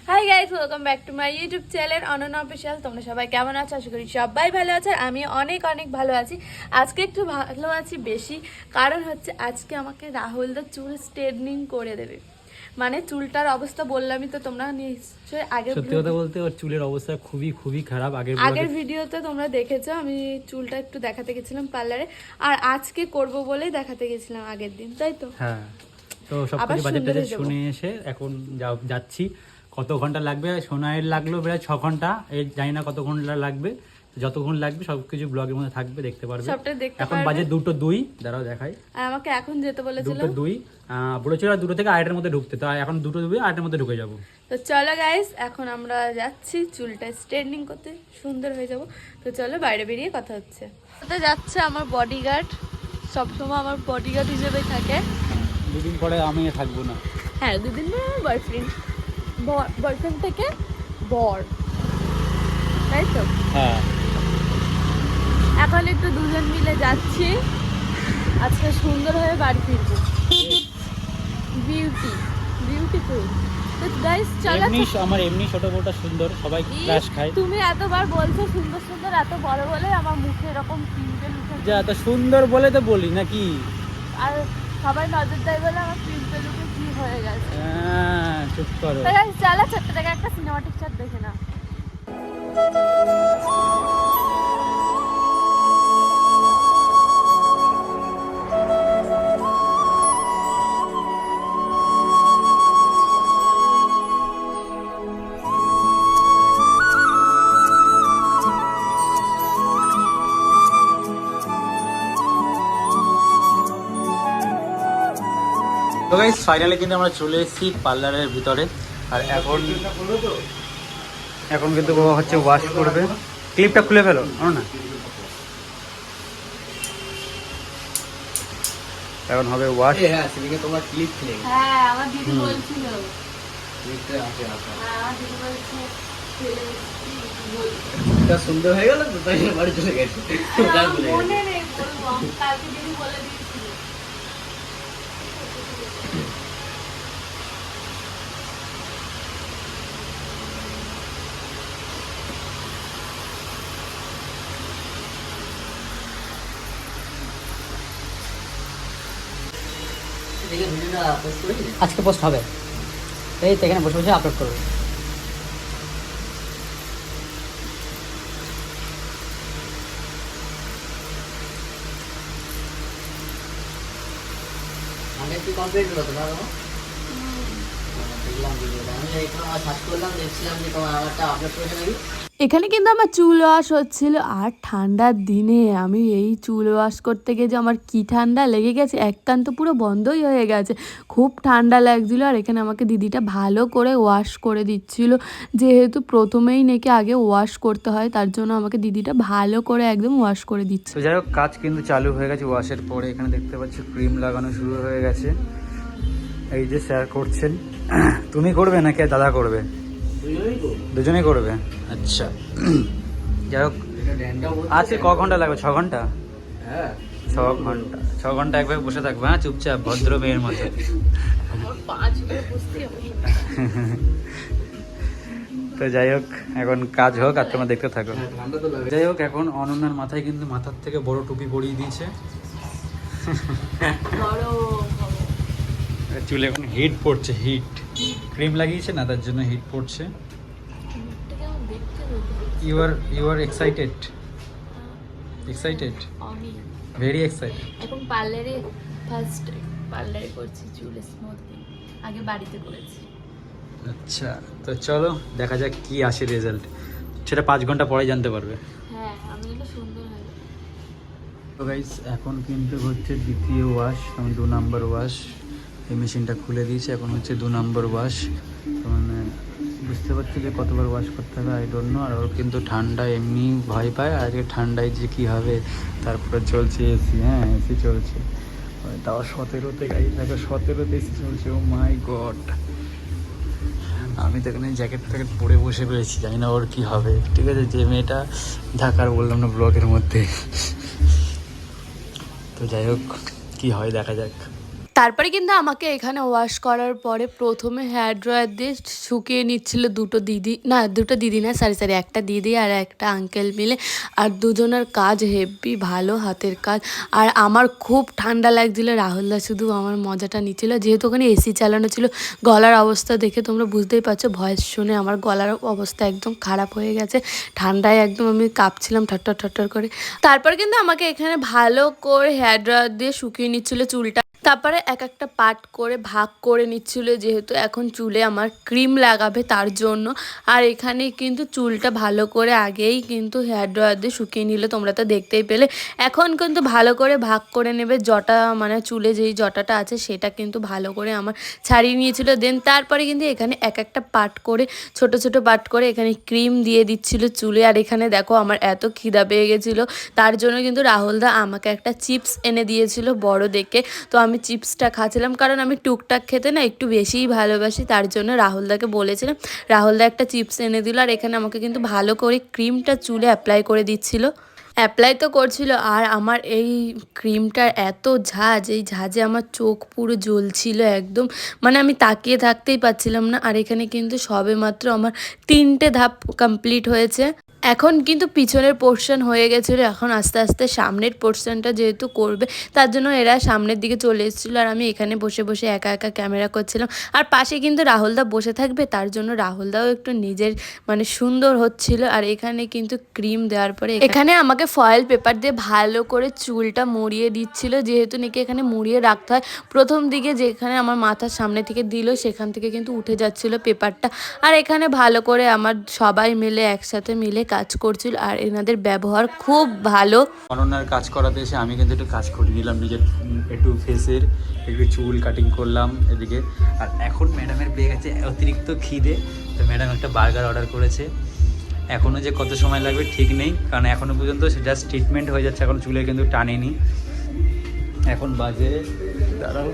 Hi guys, welcome back to my YouTube channel Ananya official. তোমরা সবাই কেমন আছো? আশা করি সবাই ভালো আছে। আর আমি অনেক অনেক ভালো আছি। আজকে একটু ভালো আছি বেশি, কারণ হচ্ছে আজকে আমাকে রাহুলদা চুল স্ট্রেটনিং করে দেবে। মানে চুলটার অবস্থা বললামই তো, তোমরা নিশ্চয়ই সত্যি কথা বলতে ওর চুলের অবস্থা খুবই খুবই খারাপ। আগের ভিডিওতে তোমরা দেখেছো আমি চুলটা একটু দেখাতে গেছিলাম পার্লারে, আর আজকে করব বলেই দেখাতে গেছিলাম আগের দিন, তাই তো? হ্যাঁ, তো সবকিছু বাজেট টাজেট শুনে এসে এখন যাচ্ছি। কত ঘন্টা লাগবে? সোনাইয়ের লাগলো প্রায় 6 ঘন্টা, এই জানি না কত ঘন্টা লাগবে। যতক্ষণ লাগবে সবকিছু ব্লগের মধ্যে থাকবে, দেখতে পারবে। এখন বাজে 2:02, দাঁড়াও দেখাই। আর আমাকে এখন যেতে বলেছিল 2:02, বলেছিল 2 থেকে 8-এর মধ্যে ঢুকতে, তো এখন 2:02 8-এর মধ্যে ঢুকে যাবো। তো চলো গাইস, এখন আমরা যাচ্ছি চুলটা স্ট্রেটনিং করতে, সুন্দর হয়ে যাব। তো চলো বাইরে বেরিয়ে কথা হচ্ছে। তো যাচ্ছে আমার বডিগার্ড, সবসময় আমার বডিগার্ড হিসেবেই থাকে। দুদিন পরে আমি থাকবো না। হ্যাঁ, দুদিন পরে বয়ফ্রেন্ড, বয়ফ্রেন্ড থেকে বর, তাই তো? হ্যাঁ, এখন একটু দুজন মিলে যাচ্ছি, আজকে সুন্দর হয়ে বাড়ি ফিরবো। বিউটিফুল। তো গাইস চলো। আমার এমনি ছোট বউটা সুন্দর, সবাই ক্রাশ খায়। তুমি এতবার বলছো সুন্দর সুন্দর, এত বড় বলে আমার মুখে এরকম পিম্পল উঠে। যা, এত সুন্দর বলে তো বলি নাকি? আর সবাই নজর দেয় বলে আমার পিম্পল উঠে কি হয়ে গেছে। হ্যাঁ, চুপ করো। তো গাইস চলো ছোট্ট থেকে একটা সিনেমাটিক শট দেখে না। তো গাইস ফাইনালি কিন্তু আমরা চলে এসেছি পার্লারের ভিতরে। আর এখন কিন্তু বাবা হচ্ছে ওয়াশ করবে। ক্লিপটা খুলে ফেলো না, এখন হবে ওয়াশ। হ্যাঁ, সেদিকে তোমার ক্লিপ খুলে গেছে। হ্যাঁ, আমার দিদি বলছিল। ক্লিপটা আছে আছে। হ্যাঁ, আমার দিদি বলছে এটা সুন্দর হয়ে গেল তো, তাই বাড়ি চলে গেছে। তাই বলে গেছে। মনে নেই বলবো, কালকে দিদি বলে দিয়েছিল। এদিকে ভিডিওটা পোস্ট করি। আজকে পোস্ট হবে, এই তো এখানে বসে বসে আপলোড করবে। আগে কি কমপ্লিট হলো তোমার? দেখলাম ভিডিওটা, আমি এখন সার্চ করলাম, দেখছিলাম যে তোমার আমারটা আপলোড করেছে নাকি। এখানে কিন্তু আমার চুল ওয়াশ হচ্ছিল, আর ঠান্ডার দিনে আমি এই চুল ওয়াশ করতে গিয়ে যে আমার কি ঠান্ডা লেগে গেছে, এক কান তো পুরো বন্ধই হয়ে গেছে, খুব ঠান্ডা লাগছিল। আর এখানে আমাকে দিদিটা ভালো করে ওয়াশ করে দিচ্ছিল, যেহেতু প্রথমেই নাকি আগে ওয়াশ করতে হয়, তার জন্য আমাকে দিদিটা ভালো করে একদম ওয়াশ করে দিচ্ছে। তো যাই হোক, কাজ কিন্তু চালু হয়ে গেছে ওয়াশের পরে। এখানে দেখতে পাচ্ছি ক্রিম লাগানো শুরু হয়ে গেছে। এই যে স্যার করছেন। তুমি করবে নাকি দাদা করবে? দুজনেই করবে, আচ্ছা। যাই হোক, আজকে ক ঘন্টা লাগবে? 6 ঘন্টা? হ্যাঁ, 6 ঘন্টা একভাবে বসে থাকবে? হ্যাঁ, চুপচাপ ভদ্র মেয়ের মতো। তো যাই হোক, এখন কাজ হোক আর তোমরা দেখতে থাকো। ঠান্ডা তো লাগে। যাই হোক, এখন অনন্যার মাথায় কিন্তু মাথার থেকে বড় টুপি পরিয়ে দিয়েছে। চুলে এখন হিট পড়ছে, হিট। ক্রিম লাগিয়েছে না, তার জন্য হিট পড়ছে। You are excited? Very excited. এখন পার্লারে ফার্স্ট পার্লারে করছি চুল স্মুথনিং, আগে বাড়িতে করেছি। আচ্ছা, তো চলো দেখা যাক কি আসে রেজাল্ট। সেটা 5 ঘন্টা পরে জানতে পারবে। হ্যাঁ, আমি এটা সুন্দর হয়। তো গাইস, এখন কিন্তু হচ্ছে দ্বিতীয় ওয়াশ, 2 নাম্বার ওয়াশ। এই মেশিনটা খুলে দিয়েছে, এখন হচ্ছে 2 নাম্বার ওয়াশ। মানে বুঝতে পারছি যে কতবার ওয়াশ করতে হবে, আই ডোন্ট নো। আর ওর কিন্তু ঠান্ডা এমনি ভয় পায়, আর আজকে ঠান্ডায় যে কী হবে। তারপরে চলছে এসি, হ্যাঁ এসি চলছে, তাও 17-তে গাড়ি থাকে, 17-তে এসি চলছে। ও মাই গড, আমি তো এখানে জ্যাকেট ফ্যাকেট পরে বসে পেয়েছি, জানি না ওর কী হবে। ঠিক আছে, যে মেয়েটা ঢাকার বললাম না ব্লগের মধ্যে। তো যাই হোক, কী হয় দেখা যাক। তারপরে কিন্তু আমাকে এখানে ওয়াশ করার পরে প্রথমে হেয়ার ড্রায়ার দিয়ে শুকিয়ে নিচ্ছিল দুটো দিদি না সরি একটা দিদি আর একটা আঙ্কেল মিলে। আর দুজনের কাজ হেভি ভালো, হাতের কাজ। আর আমার খুব ঠান্ডা লাগছিল, রাহুলদা শুধু আমার মজাটা নিচ্ছিল, যেহেতু ওখানে এসি চালানো ছিল। গলার অবস্থা দেখে তোমরা বুঝতেই পারছো, ভয়েস শুনে আমার গলার অবস্থা একদম খারাপ হয়ে গেছে, ঠান্ডায় একদম আমি কাঁপছিলাম ঠট্টর করে। তারপর কিন্তু আমাকে এখানে ভালো করে হেয়ার ড্রায়ার দিয়ে শুকিয়ে নিচ্ছিল চুলটা। তারপরে এক একটা পার্ট করে ভাগ করে নিচ্ছিল, যেহেতু এখন চুলে আমার ক্রিম লাগাবে তার জন্য। আর এখানে কিন্তু চুলটা ভালো করে আগেই কিন্তু হেয়ার ড্রায়ার দিয়ে শুকিয়ে নিলে, তোমরা তো দেখতেই পেলে। এখন কিন্তু ভালো করে ভাগ করে নেবে, জটা মানে চুলে যেই জটাটা আছে সেটা কিন্তু ভালো করে আমার ছাড়িয়ে নিয়েছিল। দেন তারপরে কিন্তু এখানে এক একটা পার্ট করে ছোট পার্ট করে এখানে ক্রিম দিয়ে দিচ্ছিল চুলে। আর এখানে দেখো আমার এত খিদা পেয়ে গেছিলো, তার জন্য কিন্তু রাহুলদা আমাকে একটা চিপস এনে দিয়েছিল বড় দেখে। তো আমি চিপসটা খাচ্ছিলাম, কারণ আমি টুকটাক খেতে না একটু বেশিই ভালোবাসি, তার জন্য রাহুলদাকে বলেছিলাম, রাহুলদা একটা চিপস এনে দিল। আর এখানে আমাকে কিন্তু ভালো করে ক্রিমটা চুলে অ্যাপ্লাই করে অ্যাপ্লাই তো করছিল। আর আমার এই ক্রিমটার এত ঝাঁজ, এই ঝাঁজে আমার চোখ পুরো জ্বলছিল একদম, মানে আমি তাকিয়ে থাকতেই পারছিলাম না। আর এখানে কিন্তু সবে মাত্র আমার 3টে ধাপ কমপ্লিট হয়েছে। এখন কিন্তু পিছনের পোর্শন হয়ে গেছিলো, এখন আস্তে আস্তে সামনের পোর্শনটা যেহেতু করবে, তার জন্য এরা সামনের দিকে চলে এসেছিলো। আর আমি এখানে বসে একা ক্যামেরা করছিলাম। আর পাশে কিন্তু রাহুলদা বসে থাকবে, তার জন্য রাহুলদাও একটু নিজের মানে সুন্দর হচ্ছিল। আর এখানে কিন্তু ক্রিম দেওয়ার পরে এখানে আমাকে ফয়েল পেপার দিয়ে ভালো করে চুলটা মুড়িয়ে দিচ্ছিল, যেহেতু নাকি এখানে মুড়িয়ে রাখতে হয়। প্রথম দিকে যেখানে আমার মাথার সামনে থেকে দিল সেখান থেকে কিন্তু উঠে যাচ্ছিল পেপারটা। আর এখানে ভালো করে আমার সবাই মিলে একসাথে মিলে কাজ করছিল, আর এনাদের ব্যবহার খুব ভালো। অনন্যার কাজ করাতে এসে আমি কিন্তু একটু কাজ করে নিলাম, নিজের একটু ফেসের একটু চুল কাটিং করলাম এদিকে। আর এখন ম্যাডামের পেয়ে গেছে অতিরিক্ত খিদে, তো ম্যাডাম একটা বার্গার অর্ডার করেছে। এখনও যে কত সময় লাগবে ঠিক নেই, কারণ এখনও পর্যন্ত জাস্ট ট্রিটমেন্ট হয়ে যাচ্ছে, এখন চুলে কিন্তু টানেনি। এখন বাজে দাঁড়াও,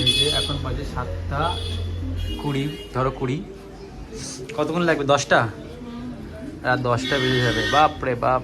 এই যে এখন বাজে 7টা 20, ধরো 20, কতক্ষণ লাগবে? 10টা, রাত 10টা বেজে যাবে। বাপ রে বাপ,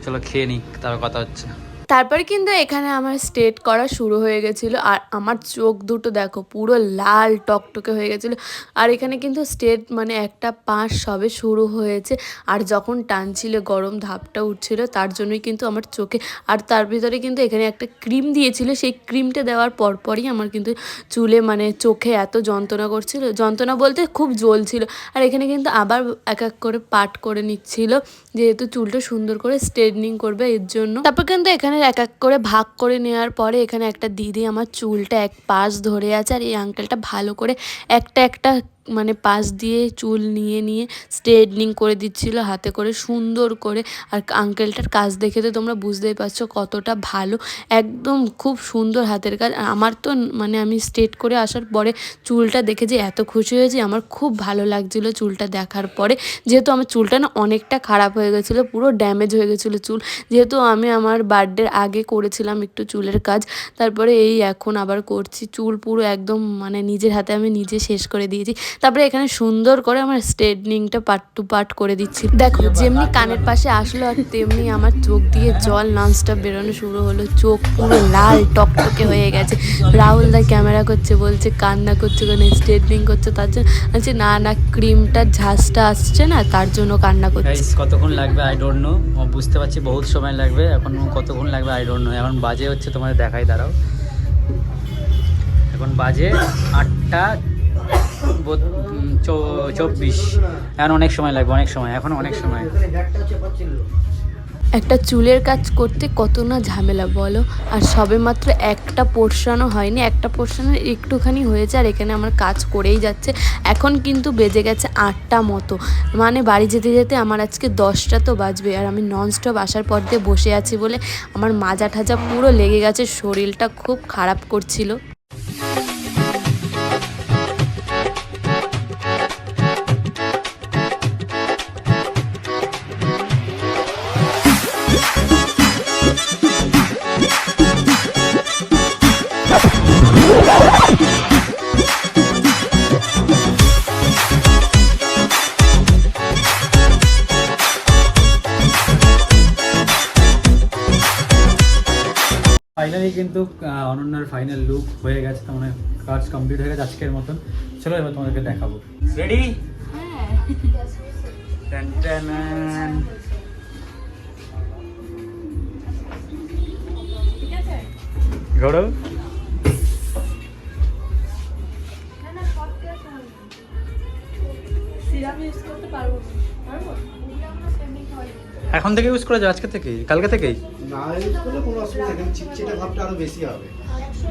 চলো খেয়ে নিক, তারপর কথা হচ্ছে। তারপরে কিন্তু এখানে আমার স্ট্রেট করা শুরু হয়ে গেছিলো। আর আমার চোখ দুটো দেখো পুরো লাল টকটকে হয়ে গেছিলো। আর এখানে কিন্তু স্ট্রেট মানে একটা পাশ সবে শুরু হয়েছে, আর যখন টানছিল গরম ধাপটা উঠছিল, তার জন্যই কিন্তু আমার চোখে, আর তার ভিতরে কিন্তু এখানে একটা ক্রিম দিয়েছিল, সেই ক্রিমটা দেওয়ার পরপরই আমার কিন্তু চুলে মানে চোখে এত যন্ত্রণা করছিল, যন্ত্রণা বলতে খুব জ্বলছিল। আর এখানে কিন্তু আবার এক করে পাট করে নিচ্ছিল, যেহেতু চুলটা সুন্দর করে স্ট্রেটনিং করবে এর জন্য। তারপর কিন্তু এখানে এক করে ভাগ করে নেওয়ার পরে এখানে একটা দিদি আমার চুলটা এক পাশ ধরে আছে, আর এই আঙ্কেলটা ভালো করে একটা মানে পাশ দিয়ে চুল নিয়ে স্ট্রেটনিং করে দিচ্ছিল হাতে করে সুন্দর করে। আর আঙ্কেলটার কাজ দেখে তো তোমরা বুঝতেই পারছো কতটা ভালো, একদম খুব সুন্দর হাতের কাজ। আমার তো মানে আমি স্ট্রেট করে আসার পরে চুলটা দেখে যে এত খুশি হয়েছি, আমার খুব ভালো লাগছিল চুলটা দেখার পরে। যেহেতু আমার চুলটা না অনেকটা খারাপ হয়ে গেছিলো, পুরো ড্যামেজ হয়ে গেছিলো চুল, যেহেতু আমি আমার বার্থডের আগে করেছিলাম একটু চুলের কাজ, তারপরে এই এখন আবার করছি। চুল পুরো একদম মানে নিজের হাতে আমি নিজে শেষ করে দিয়েছি। তারপরে এখানে সুন্দর করে আমার স্ট্রেটনিংটা পার্ট টু পার্ট করে দিচ্ছি। দেখো যেমনি কানের পাশে আসলো, আর তেমনি আমার চোখ দিয়ে জল ননস্টপ বেরোনো শুরু হলো, চোখ পুরো লাল টকটকে হয়ে গেছে। রাহুলদা ক্যামেরা করছে, বলছে কান্না করছে কেন, স্ট্রেটনিং করছে তার জন্য। বলছে না ক্রিমটার ঝাঁজটা আসছে না, তার জন্য কান্না করছে। কতক্ষণ লাগবে আই ডোন্ট নো, বুঝতে পারছি বহুত সময় লাগবে, এখন কতক্ষণ লাগবে আই ডোন্ট নো। এখন বাজে হচ্ছে, তোমাদের দেখাই দাঁড়াও, এখন বাজে 8টা 24, এখন অনেক সময় লাগবে, এখন অনেক সময়। একটা চুলের কাজ করতে কত না ঝামেলা বলো। আর সবে মাত্র একটা পোর্শনও হয়নি, একটা পোর্শনের একটুখানি হয়েছে, আর এখানে আমার কাজ করেই যাচ্ছে। এখন কিন্তু বেজে গেছে 8টা মতো, মানে বাড়ি যেতে যেতে আমার আজকে 10টা তো বাজবে। আর আমি ননস্টপ আসার পর দিয়ে বসে আছি বলে আমার মাজা ঠাজা পুরো লেগে গেছে, শরীরটা খুব খারাপ করছিল। ফাইনালি ফাইনালি কিন্তু অনন্যার ফাইনাল লুক হয়ে গেছে, তার মানে কাজ কমপ্লিট হয়ে গেছে আজকের মতন। চলো এবার তোমাদেরকে দেখাবো। রেডি? ঘোরো। এখন থেকে ইউজ করা যায়, আজকে থেকেই, কালকে থেকেই? না ইউজ করলে কোনো অসুবিধা নেই, চিটচিটে ভাবটা আরো বেশি হবে।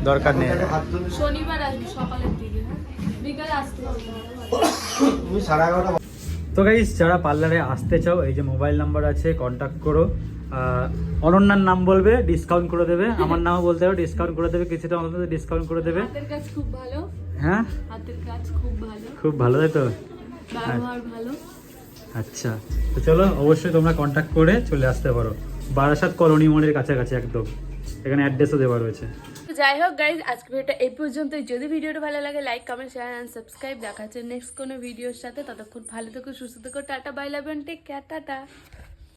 দরকার নেই। হাত ধুলে শনিবার আসবি সকালের দিকে, বিকালে আসতে হবে। তুমি 11:30 তো গাইস, যারা পার্লারে আসতে চাও, এই যে মোবাইল নাম্বার আছে, কন্ট্যাক্ট করো। অনন্যার নাম বলবে, ডিসকাউন্ট করে দেবে। আমার নামও বলতে হবে, ডিসকাউন্ট করে দেবে, কিছুটা অন্তত ডিসকাউন্ট করে দেবে। হাতের কাজ খুব ভালো। হ্যাঁ, হাতের কাজ খুব ভালো, খুব ভালো, তাই তো? ব্যবহার ভালো। আচ্ছা, তো চলো অবশ্যই তোমরা কন্ট্যাক্ট করে চলে আসতে পারো। বারাসাত কলোনি মোড়ের কাছাকাছি একদম, এখানে অ্যাড্রেসও দেওয়া রয়েছে। যাই হোক গাইজ, আজকে ভিডিওটা এই পর্যন্তই। যদি ভিডিওটা ভালো লাগে like comment share and subscribe. দেখা হচ্ছে নেক্সট কোনো ভিডিওর সাথে। ততক্ষণ ভালো থেকো, সুস্থ থেকো, tata, bye, love and take care, tata.